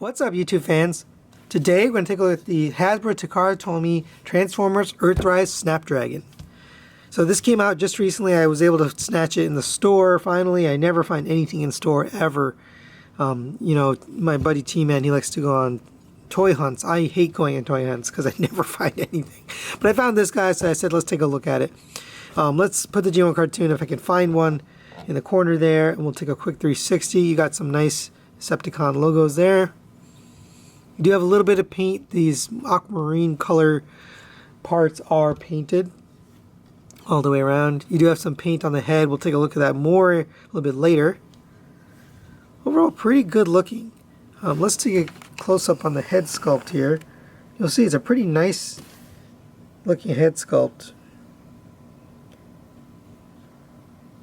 What's up, YouTube fans? Today we're going to take a look at the Hasbro Takara Tomy Transformers Earthrise Snapdragon. So this came out just recently. I was able to snatch it in the store finally. I never find anything in store ever. You know, my buddy T-Man, he likes to go on toy hunts. I hate going on toy hunts because I never find anything. But I found this guy, so I said let's take a look at it. Let's put the G1 cartoon, if I can find one, in the corner there, and we'll take a quick 360. You got some nice Decepticon logos there. You do have a little bit of paint. These aquamarine color parts are painted all the way around. You do have some paint on the head. We'll take a look at that more a little bit later. Overall, pretty good looking. Let's take a close-up on the head sculpt here. You'll see it's a pretty nice looking head sculpt.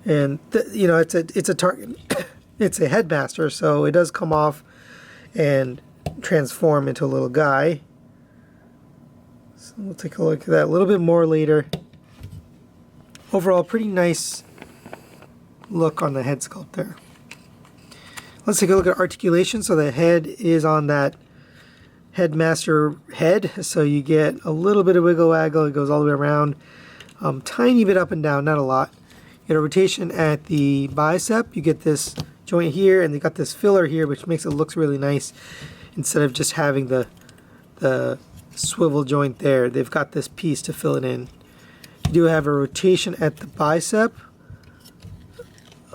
And you know, it's a target. It's a Headmaster, so it does come off and transform into a little guy. So we'll take a look at that a little bit more later. Overall, pretty nice look on the head sculpt there. Let's take a look at articulation. So the head is on that Headmaster head, so you get a little bit of wiggle waggle. It goes all the way around, tiny bit up and down, not a lot. You get a rotation at the bicep. You get this joint here, and they got this filler here, which makes it look really nice. Instead of just having the swivel joint there, they've got this piece to fill it in. You do have a rotation at the bicep,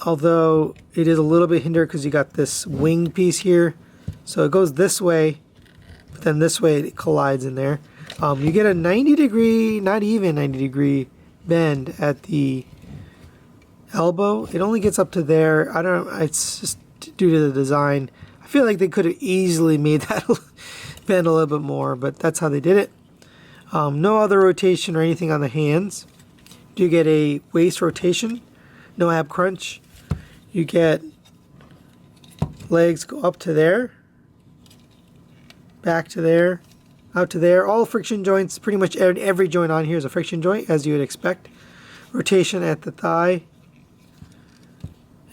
although it is a little bit hindered because you got this wing piece here. So it goes this way, but then this way it collides in there. You get a 90 degree, not even 90 degree bend at the elbow. It only gets up to there. I don't know, it's just due to the design. I feel like they could have easily made that bend a little bit more, but that's how they did it. No other rotation or anything on the hands. You get a waist rotation, no ab crunch. You get legs go up to there, back to there, out to there. All friction joints, pretty much every joint on here is a friction joint, as you would expect. Rotation at the thigh.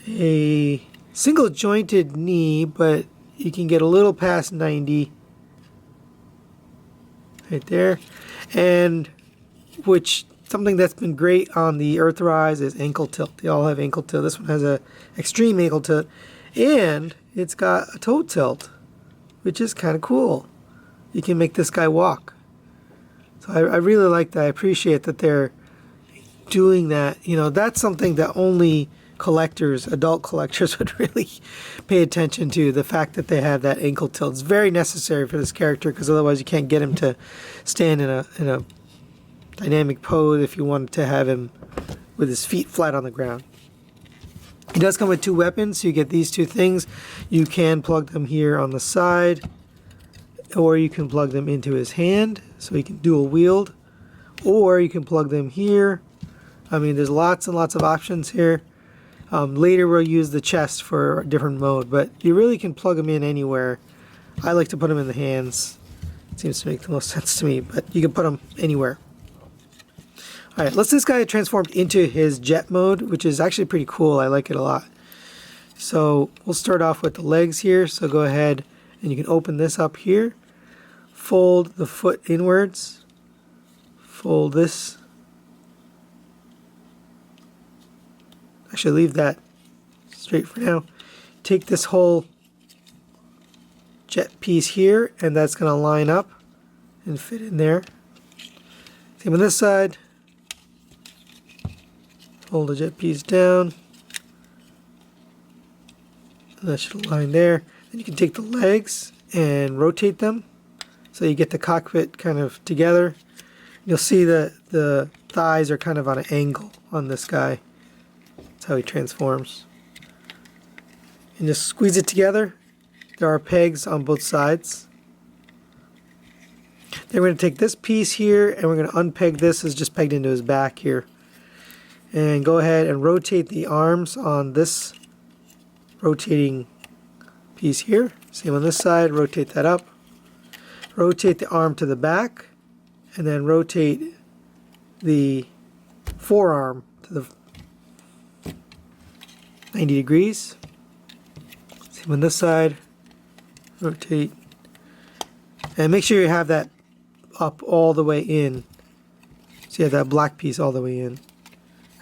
A single jointed knee, but you can get a little past 90 right there. And which something that's been great on the Earthrise is ankle tilt. They all have ankle tilt. This one has a extreme ankle tilt, and it's got a toe tilt, which is kind of cool. You can make this guy walk. So I really like that. I appreciate that they're doing that. You know, that's something that only collectors, adult collectors, would really pay attention to. The fact that they have that ankle tilt is very necessary for this character, because otherwise you can't get him to stand in a dynamic pose if you wanted to have him with his feet flat on the ground. He does come with two weapons, so you get these two things. You can plug them here on the side, or you can plug them into his hand so he can dual wield, or you can plug them here. I mean, there's lots and lots of options here. Later we'll use the chest for a different mode, but you really can plug them in anywhere. I like to put them in the hands. It seems to make the most sense to me, but you can put them anywhere. Alright, let's this guy transformed into his jet mode, which is actually pretty cool. I like it a lot. So we'll start off with the legs here. So go ahead and you can open this up here. Fold the foot inwards. Fold this. Actually, leave that straight for now. Take this whole jet piece here, and that's going to line up and fit in there. Same on this side. Fold the jet piece down. And that should align there. Then you can take the legs and rotate them so you get the cockpit kind of together. You'll see that the thighs are kind of on an angle on this guy. That's how he transforms. And just squeeze it together. There are pegs on both sides. Then we're going to take this piece here and we're going to unpeg this. It's just pegged into his back here. And go ahead and rotate the arms on this rotating piece here. Same on this side. Rotate that up. Rotate the arm to the back. And then rotate the forearm to the 90 degrees. Same on this side. rotate And make sure you have that up all the way in. So you have that black piece all the way in.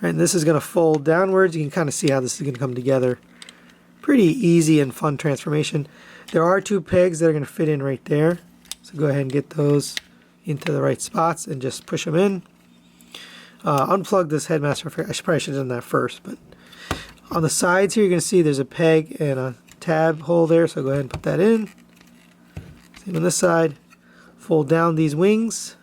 And this is going to fold downwards. You can kind of see how this is going to come together. Pretty easy and fun transformation. There are 2 pegs that are going to fit in right there. So go ahead and get those into the right spots and just push them in. Unplug this Headmaster. I probably should have done that first. But on the sides here, you're going to see there's a peg and a tab hole there. So go ahead and put that in. Same on this side. Fold down these wings.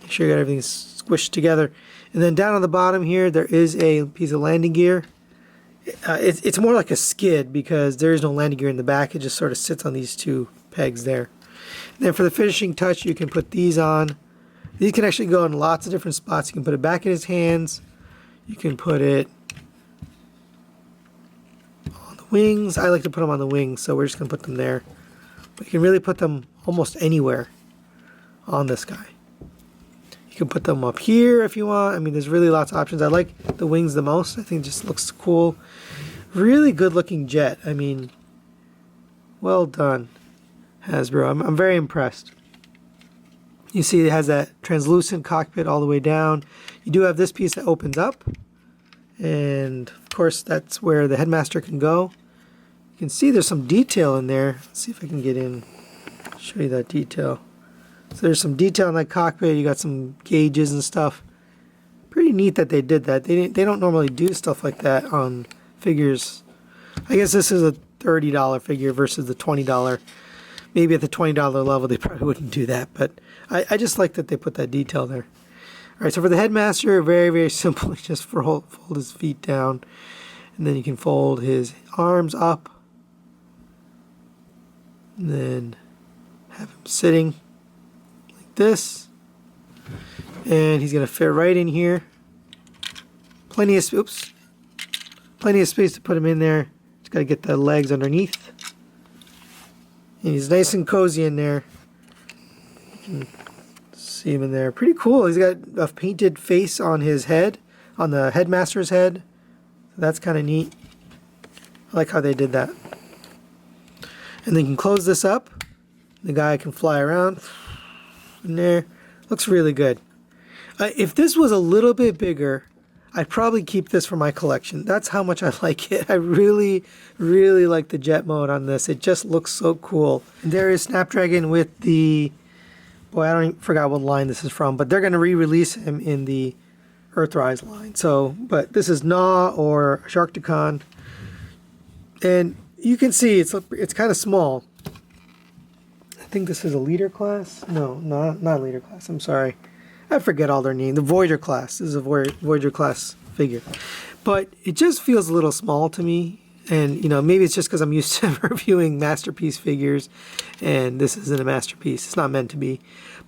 Make sure you got everything squished together. And then down on the bottom here, there is a piece of landing gear. It's more like a skid because there is no landing gear in the back. It just sort of sits on these 2 pegs there. And then for the finishing touch, you can put these on. These can actually go in lots of different spots. You can put it back in his hands. You can put it on the wings. I like to put them on the wings, so we're just going to put them there. But you can really put them almost anywhere on this guy. You can put them up here if you want. I mean, there's really lots of options. I like the wings the most. I think it just looks cool. Really good looking jet. I mean, well done, Hasbro. I'm very impressed. You see it has that translucent cockpit all the way down. You do have this piece that opens up. And of course, that's where the Headmaster can go. You can see there's some detail in there. Let's see if I can get in, show you that detail. So there's some detail in that cockpit. You got some gauges and stuff. Pretty neat that they did that. They don't normally do stuff like that on figures. I guess this is a $30 figure versus the $20. Maybe at the $20 level they probably wouldn't do that, but I just like that they put that detail there. Alright, so for the Headmaster, very, very simple. Just fold his feet down, and then you can fold his arms up, and then have him sitting this, and he's going to fit right in here. Plenty of space to put him in there. Just got to get the legs underneath, and he's nice and cozy in there. You can see him in there. Pretty cool. He's got a painted face on his head, on the Headmaster's head. So that's kind of neat. I like how they did that. And then you can close this up. The guy can fly around in there. Looks really good. If this was a little bit bigger, I'd probably keep this for my collection. That's how much I like it. I really, really like the jet mode on this. It just looks so cool. And there is Snapdragon with the, boy, I don't even forgot what line this is from, but they're going to re-release him in the Earthrise line. So, but this is Gnaw or Sharkticon, and you can see it's kind of small. I think this is a leader class. No, not leader class. I'm sorry. I forget all their names. The Voyager class. This is a Voyager class figure. But it just feels a little small to me. And, you know, maybe it's just because I'm used to reviewing Masterpiece figures. And this isn't a Masterpiece. It's not meant to be.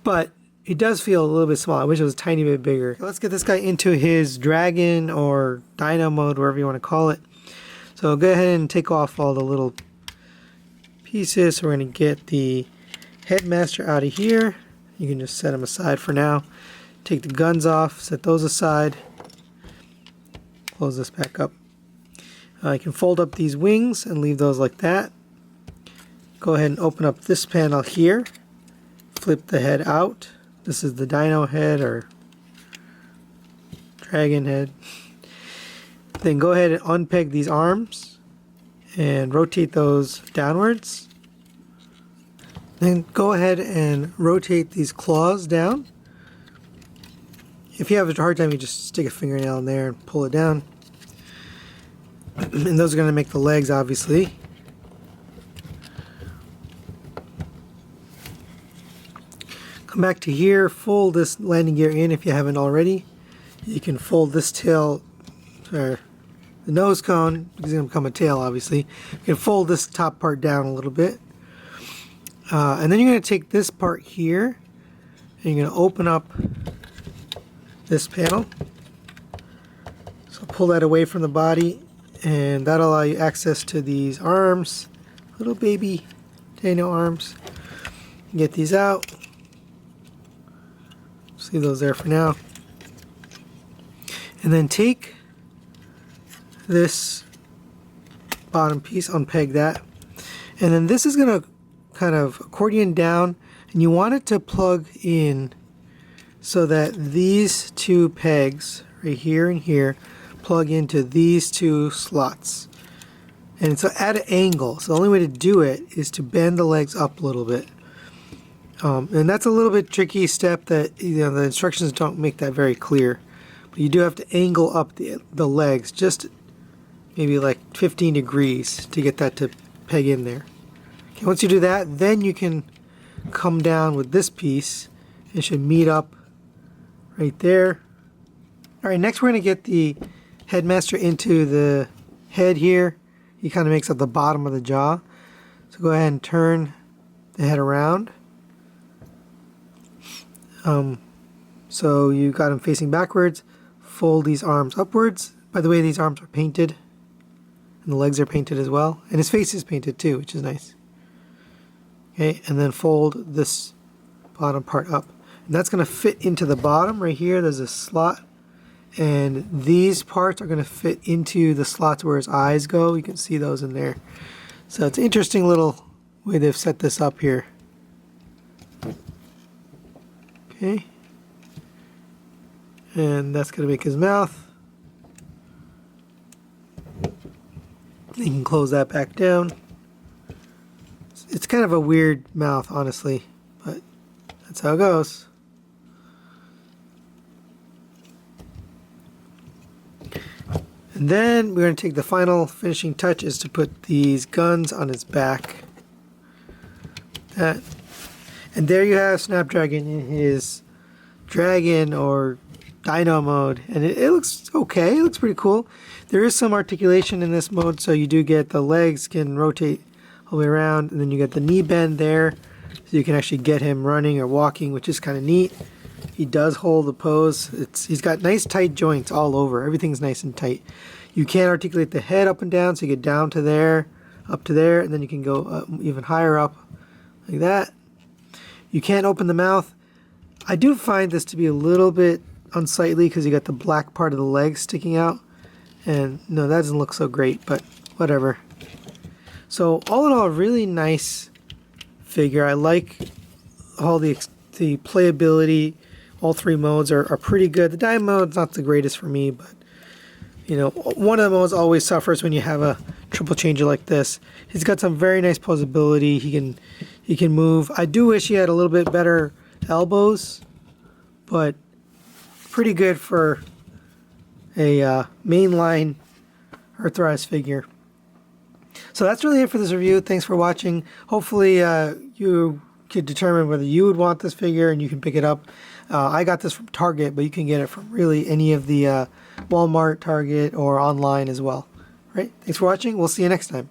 But it does feel a little bit small. I wish it was a tiny bit bigger. Let's get this guy into his Dragon or Dino mode, whatever you want to call it. So go ahead and take off all the little pieces. So we're going to get the Headmaster out of here. You can just set them aside for now. Take the guns off, set those aside. Close this back up. You can fold up these wings and leave those like that. Go ahead and open up this panel here. Flip the head out. This is the Dino head or Dragon head. Then go ahead and unpeg these arms and rotate those downwards. Then go ahead and rotate these claws down. If you have a hard time, you just stick a fingernail in there and pull it down. And those are going to make the legs, obviously. Come back to here, fold this landing gear in if you haven't already. You can fold this tail, or the nose cone, because it's going to become a tail, obviously. You can fold this top part down a little bit. And then you're going to take this part here, and you're going to open up this panel. So pull that away from the body, and that'll allow you access to these arms, little baby Dino arms. Get these out. Just leave those there for now. And then take this bottom piece, unpeg that, And then this is going to kind of accordion down, and you want it to plug in so that these two pegs right here and here plug into these two slots. And it's at an angle, so the only way to do it is to bend the legs up a little bit. And that's a little bit tricky step that, you know, the instructions don't make that very clear. But you do have to angle up the legs just maybe like 15 degrees to get that to peg in there. Okay, once you do that, then you can come down with this piece. It should meet up right there. Alright, next we're going to get the Headmaster into the head here. He kind of makes up the bottom of the jaw. So go ahead and turn the head around. So you got him facing backwards. Fold these arms upwards. By the way, these arms are painted. And the legs are painted as well. And his face is painted too, which is nice. Okay, and then fold this bottom part up. And that's going to fit into the bottom right here. There's a slot. And these parts are going to fit into the slots where his eyes go. You can see those in there. So it's an interesting little way they've set this up here. Okay. And that's going to make his mouth. You can close that back down. It's kind of a weird mouth, honestly, but that's how it goes. And then we're going to take the final finishing touch is to put these guns on his back. That. And there you have Snapdragon in his dragon or dino mode. And it looks okay. It looks pretty cool. There is some articulation in this mode, so you do get the legs can rotate all the way around. And then you get the knee bend there, so you can actually get him running or walking, which is kind of neat. He does hold the pose. He's got nice tight joints all over. Everything's nice and tight. You can articulate the head up and down, so you get down to there, up to there, and then you can go even higher up like that. You can't open the mouth. I do find this to be a little bit unsightly because you got the black part of the leg sticking out. And no, that doesn't look so great, but whatever. So all in all, a really nice figure. I like all the playability. All three modes are pretty good. The dive mode's not the greatest for me, but you know, one of the modes always suffers when you have a triple changer like this. He's got some very nice posability. He can move. I do wish he had a little bit better elbows, but pretty good for a mainline Earthrise figure. So that's really it for this review. Thanks for watching. Hopefully you could determine whether you would want this figure and you can pick it up. I got this from Target, but you can get it from really any of the Walmart, Target, or online as well. All right, thanks for watching. We'll see you next time.